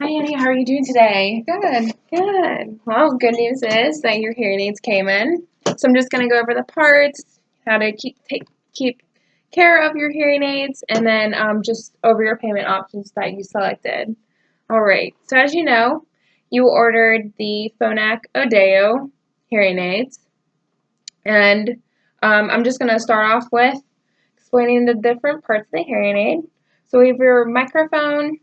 Hi Annie, how are you doing today? Good. Good. Well, good news is that your hearing aids came in. So I'm just going to go over the parts, how to keep care of your hearing aids, and then just over your payment options that you selected. All right. So as you know, you ordered the Phonak Odeo hearing aids, and I'm just going to start off with explaining the different parts of the hearing aid. So we have your microphone.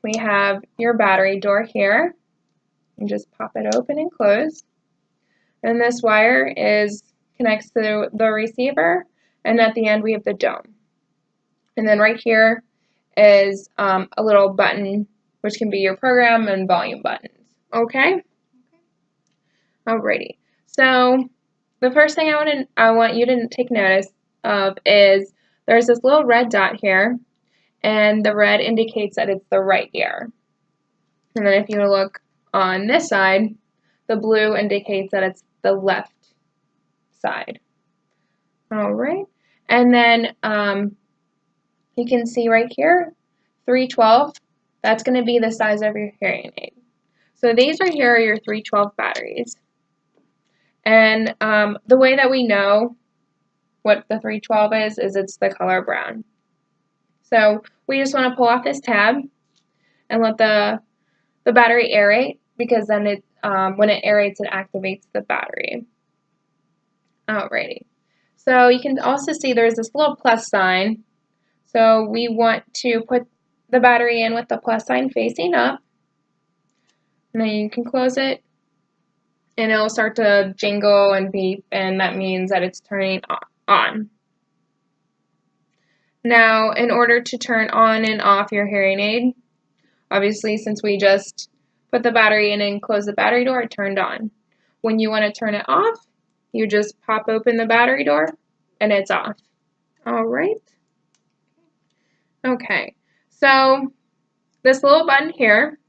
We have your battery door here. You just pop it open and close. And this wire connects to the receiver, and at the end we have the dome. And then right here is a little button, which can be your program and volume buttons. Okay? Alrighty. So the first thing I want you to take notice of is there's this little red dot here, and the red indicates that it's the right ear. And then if you look on this side, the blue indicates that it's the left side. All right. And then you can see right here, 312, that's going to be the size of your hearing aid. So these right here are your 312 batteries. And the way that we know what the 312 is it's the color brown. So we just want to pull off this tab and let the battery aerate, because then when it aerates, it activates the battery. Alrighty. So you can also see there's this little plus sign. So we want to put the battery in with the plus sign facing up. And then you can close it, and it'll start to jingle and beep, and that means that it's turning on. Now, in order to turn on and off your hearing aid, obviously since we just put the battery in and close the battery door, it turned on. When you want to turn it off, you just pop open the battery door and it's off. All right. Okay, so this little button here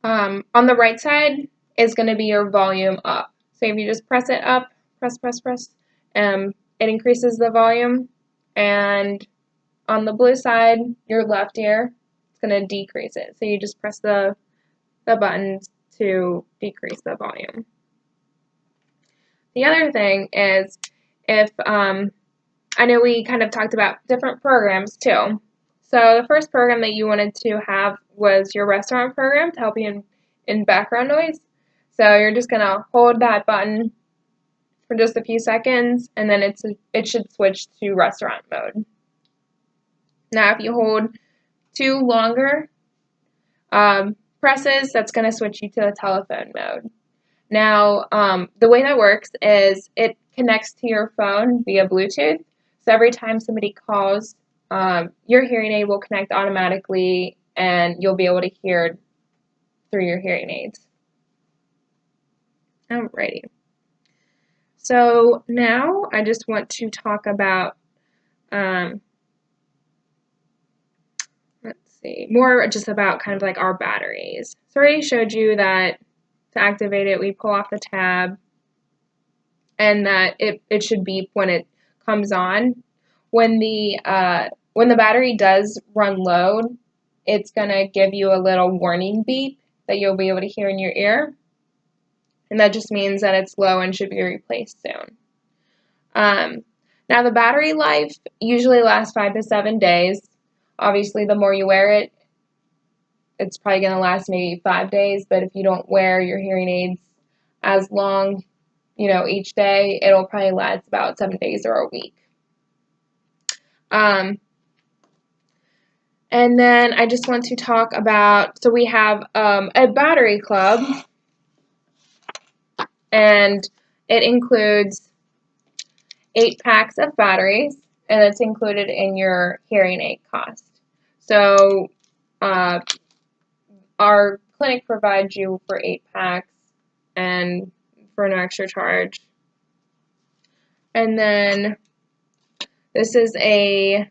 on the right side is going to be your volume up. So if you just press it up, press, it increases the volume. And on the blue side, your left ear, it's going to decrease it. So you just press the buttons to decrease the volume. The other thing is, if I know we kind of talked about different programs too. So the first program that you wanted to have was your restaurant program to help you in background noise. So you're just going to hold that button for just a few seconds, and then it should switch to restaurant mode. Now if you hold 2 longer presses, that's going to switch you to the telephone mode. Now the way that works is it connects to your phone via Bluetooth. So every time somebody calls, your hearing aid will connect automatically, and you'll be able to hear through your hearing aids. Alrighty. So now I just want to talk about, let's see, more just about kind of like our batteries. So I already showed you that to activate it, we pull off the tab, and that it should beep when it comes on. When the battery does run low, it's gonna give you a little warning beep that you'll be able to hear in your ear, and that just means that it's low and should be replaced soon. Now the battery life usually lasts 5 to 7 days. Obviously, the more you wear it, it's probably gonna last maybe 5 days. But if you don't wear your hearing aids as long, each day, it'll probably last about 7 days or a week. And then I just want to talk about, so we have a battery club, and it includes 8 packs of batteries, and it's included in your hearing aid cost. So our clinic provides you for 8 packs and for no extra charge. And then this is a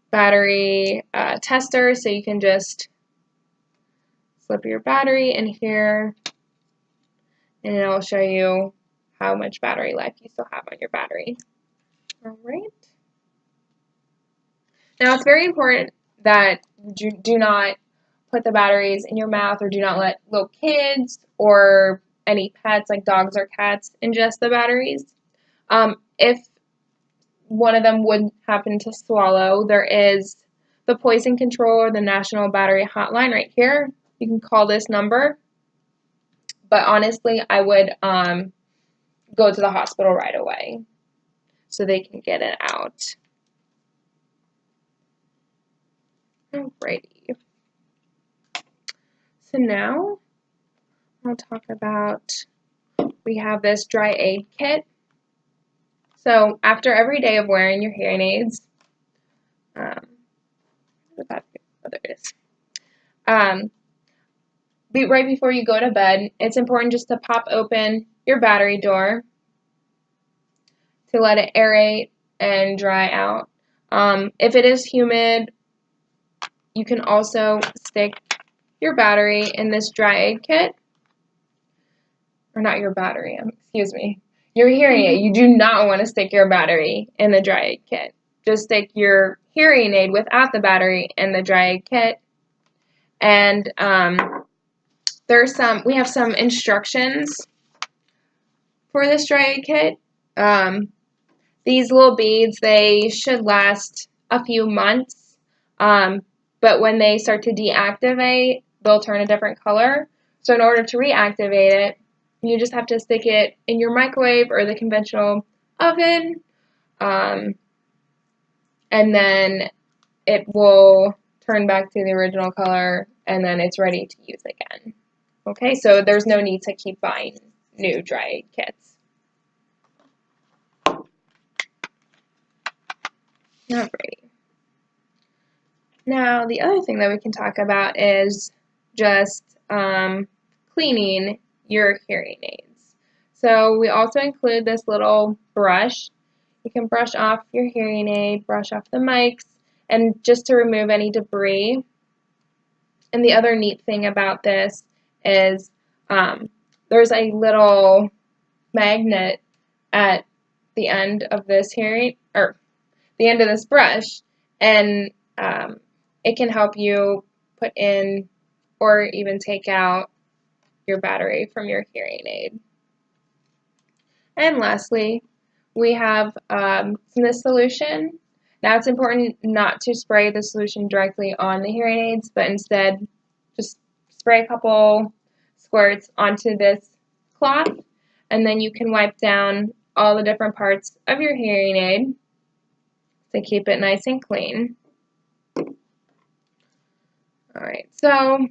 battery tester, so you can just slip your battery in here, and it'll show you how much battery life you still have on your battery. All right. Now it's very important that Do not put the batteries in your mouth, or do not let little kids or any pets like dogs or cats ingest the batteries. If one of them would happen to swallow, there is the poison control or the National Battery Hotline right here. You can call this number, but honestly, I would go to the hospital right away so they can get it out. Alrighty. So now I'll talk about, we have this dry aid kit. So after every day of wearing your hearing aids, there it is. Right before you go to bed, it's important just to pop open your battery door to let it aerate and dry out. If it is humid, you can also stick your battery in this dry aid kit. Or not your battery, excuse me. Your hearing aid. You do not want to stick your battery in the dry aid kit. Just stick your hearing aid without the battery in the dry aid kit. And we have some instructions for this dry aid kit. These little beads, they should last a few months, but when they start to deactivate, they'll turn a different color. So in order to reactivate it, you just have to stick it in your microwave or the conventional oven, and then it will turn back to the original color, and then it's ready to use again. Okay, so there's no need to keep buying new dry aid kits. Alrighty. Now, the other thing that we can talk about is just cleaning your hearing aids. So we also include this little brush. You can brush off your hearing aid, brush off the mics, and just to remove any debris. And the other neat thing about this is there's a little magnet at the end of this the end of this brush, and it can help you put in or even take out your battery from your hearing aid. And lastly, we have this solution. Now it's important not to spray the solution directly on the hearing aids, but instead just spray a couple squirts onto this cloth, and then you can wipe down all the different parts of your hearing aid to keep it nice and clean. Alright, so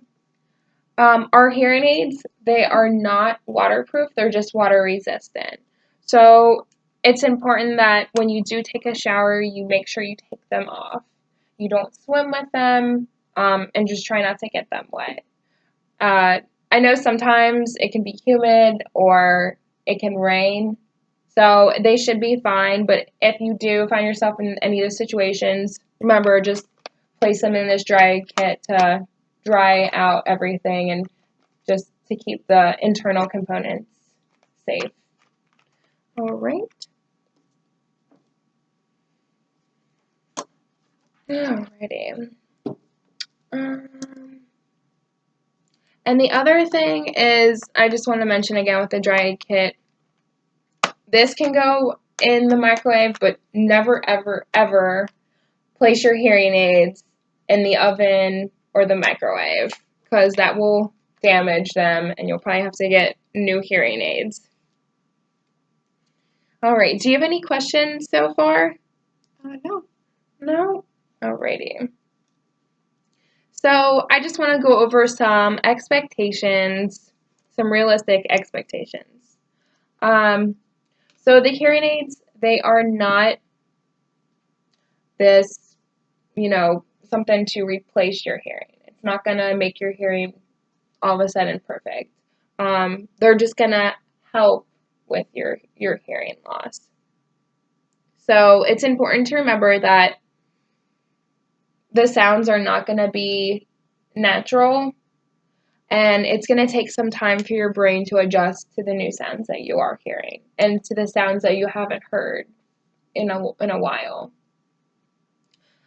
our hearing aids, they are not waterproof, they're just water resistant. So it's important that when you do take a shower, you make sure you take them off. You don't swim with them, and just try not to get them wet. I know sometimes it can be humid or it can rain, so they should be fine, but if you do find yourself in any of those situations, remember, just place them in this dry kit to dry out everything and just to keep the internal components safe. Alright. Alrighty. And the other thing is, I just want to mention again with the dry aid kit, this can go in the microwave, but never, ever, ever place your hearing aids in the oven or the microwave, because that will damage them and you'll probably have to get new hearing aids. Alright, do you have any questions so far? No. No? Alrighty. So I just want to go over some expectations, some realistic expectations. So the hearing aids, they are not this, something to replace your hearing. It's not going to make your hearing all of a sudden perfect. They're just going to help with your hearing loss. So it's important to remember that the sounds are not going to be natural, and it's going to take some time for your brain to adjust to the new sounds that you are hearing and to the sounds that you haven't heard in a while.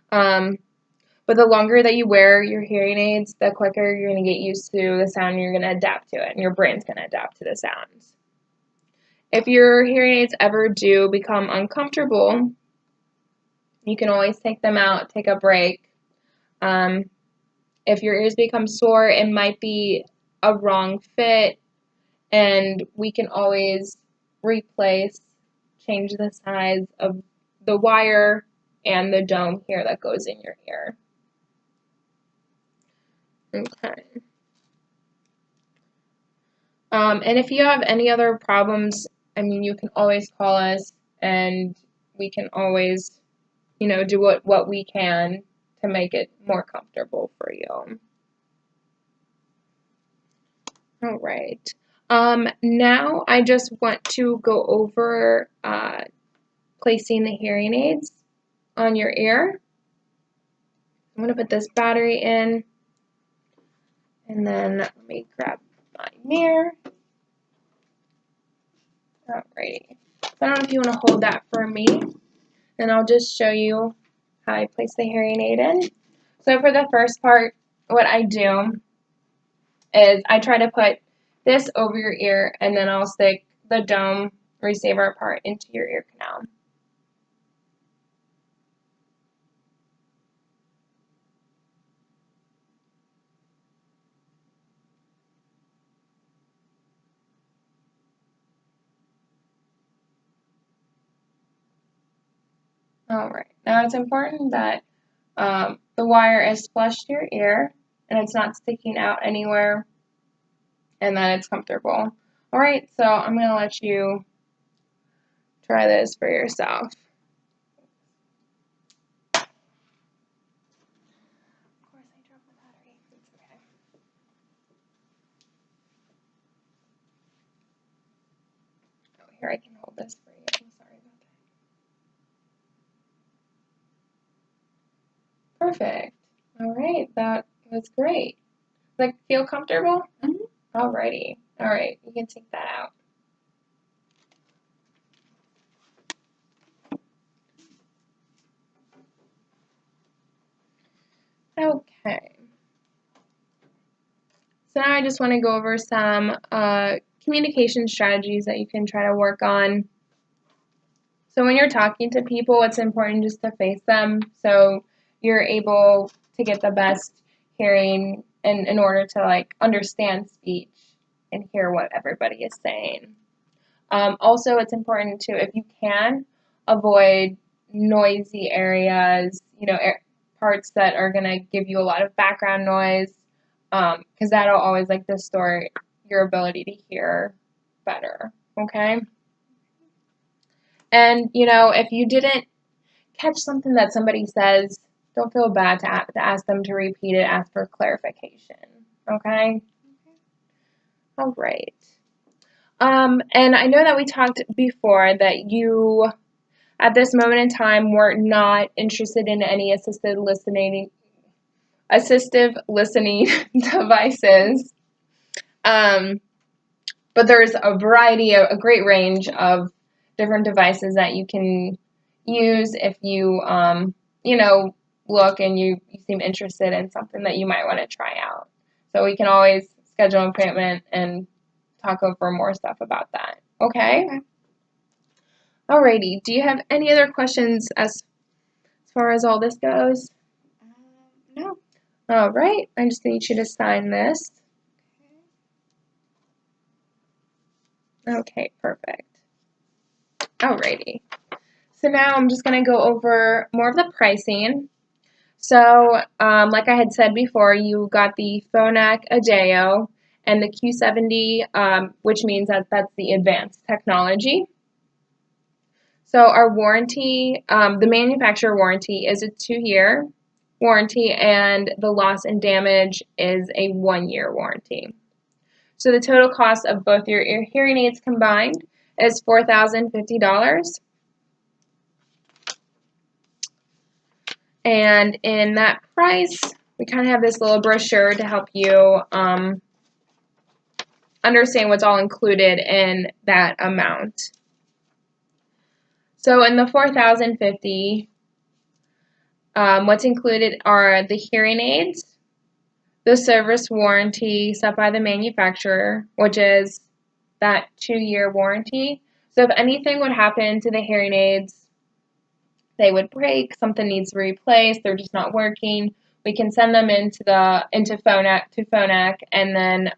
But But the longer that you wear your hearing aids, the quicker you're going to get used to the sound and you're going to adapt to it, and your brain's going to adapt to the sounds. If your hearing aids ever do become uncomfortable, you can always take them out, take a break. If your ears become sore, it might be a wrong fit, and we can always replace, change the size of the wire and the dome here that goes in your ear. Okay. And if you have any other problems, I mean, you can always call us, and we can always, you know, do what we can to make it more comfortable for you. All right. Now I just want to go over placing the hearing aids on your ear. I'm going to put this battery in, and then let me grab my mirror. Alrighty. So I don't know if you want to hold that for me, and I'll just show you how I place the hearing aid in. So for the first part, what I do is I try to put this over your ear, and then I'll stick the dome receiver part into your ear canal. Alright, now it's important that the wire is flush to your ear and it's not sticking out anywhere, and that it's comfortable. Alright, so I'm going to let you try this for yourself. Of course I dropped the battery. It's okay. Oh, here I can hold this for you. I'm sorry about that. Perfect. Alright, that was great. Does that feel comfortable? Mm-hmm. Alrighty. Alright, you can take that out. Okay. So now I just want to go over some communication strategies that you can try to work on. So when you're talking to people, it's important just to face them so you're able to get the best hearing in order to like understand speech and hear what everybody is saying. Also, it's important to, if you can, avoid noisy areas, you know, parts that are going to give you a lot of background noise, because that'll always like distort your ability to hear better, okay? And, you know, if you didn't catch something that somebody says, don't feel bad to ask them to repeat it, ask for clarification, okay? All right. And I know that we talked before that you, at this moment in time, were not interested in any assistive listening devices. But there's a variety, a great range of different devices that you can use if you, you know, look and you seem interested in something that you might want to try out. So we can always schedule an appointment and talk over more stuff about that. Okay? Alrighty. Do you have any other questions as far as all this goes? No. Alright. I just need you to sign this. Okay, perfect. Alrighty. So now I'm just going to go over more of the pricing. So, like I had said before, you got the Phonak Adeo and the Q70, which means that that's the advanced technology. So our warranty, the manufacturer warranty is a 2-year warranty, and the loss and damage is a 1-year warranty. So the total cost of both your hearing aids combined is $4,050. And in that price, we kind of have this little brochure to help you understand what's all included in that amount. So in the $4,050, What's included are the hearing aids, the service warranty set by the manufacturer, which is that 2-year warranty. So if anything would happen to the hearing aids, they would break, something needs to be replaced, they're just not working, we can send them into Phonak, and then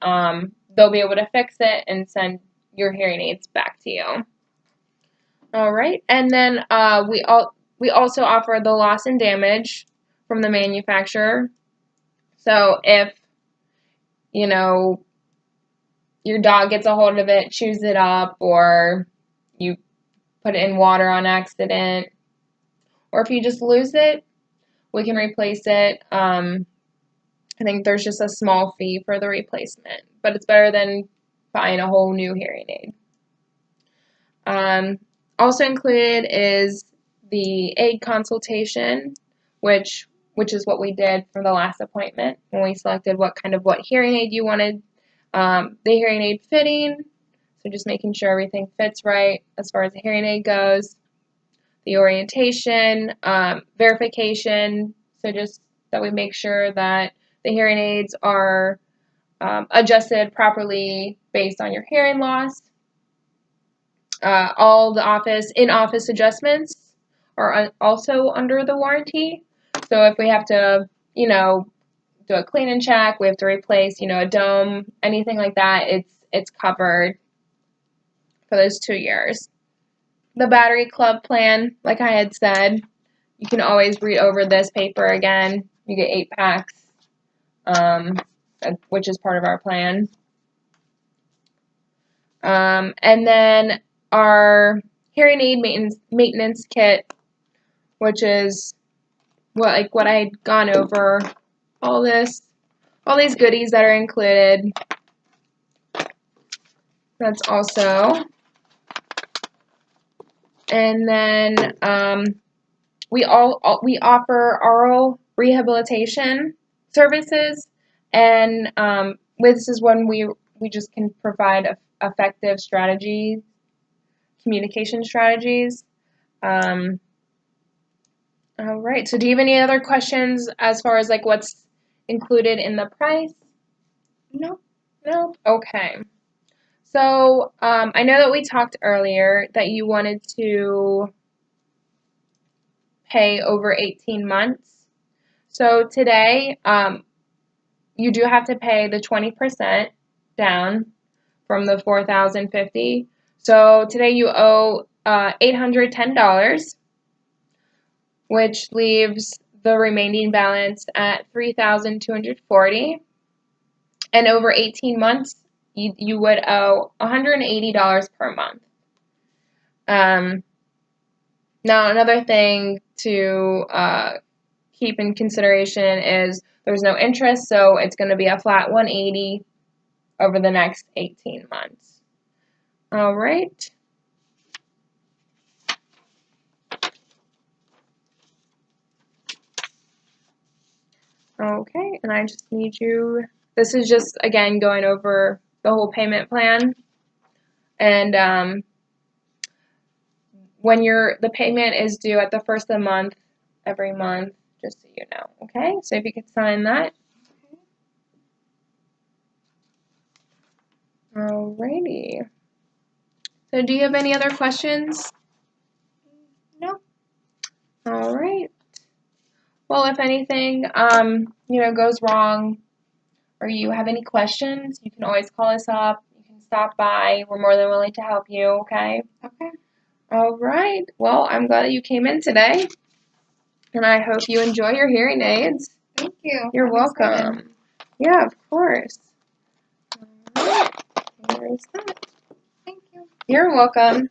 they'll be able to fix it and send your hearing aids back to you. All right, and then we also offer the loss and damage from the manufacturer. So if, you know, your dog gets a hold of it, chews it up, or you put it in water on accident, or if you just lose it, we can replace it. I think there's just a small fee for the replacement, but it's better than buying a whole new hearing aid. Also included is the aid consultation, which is what we did for the last appointment when we selected what hearing aid you wanted. The hearing aid fitting, so just making sure everything fits right as far as the hearing aid goes. The orientation, verification, so just that we make sure that the hearing aids are adjusted properly based on your hearing loss. All the in-office adjustments are also under the warranty. So if we have to, you know, do a clean and check, we have to replace, you know, a dome, anything like that, it's covered for those 2 years. The battery club plan, like I had said, you can always read over this paper again. You get 8 packs, which is part of our plan. And then our hearing aid maintenance kit, which is what I had gone over, all these goodies that are included. That's also. And then we offer oral rehabilitation services, and this is when we just can provide effective strategies, communication strategies. All right. So, do you have any other questions as far as like what's included in the price? No. No. Okay. So, I know that we talked earlier that you wanted to pay over 18 months. So today, you do have to pay the 20% down from the $4,050. So today you owe $810, which leaves the remaining balance at $3,240. And over 18 months, you would owe $180 per month. Now, another thing to keep in consideration is there's no interest, so it's going to be a flat $180 over the next 18 months. All right. Okay, and I just need you, this is just, again, going over the whole payment plan. And when the payment is due at the first of the month, every month, just so you know, okay? So if you could sign that. Alrighty. So do you have any other questions? No? Alright. Well, if anything, goes wrong, or you have any questions, you can always call us up. You can stop by. We're more than willing to help you, okay? Okay. All right. Well, I'm glad that you came in today, and I hope you enjoy your hearing aids. Thank you. You're welcome. Excited. Yeah, of course. All right. There's that. Thank you. You're welcome.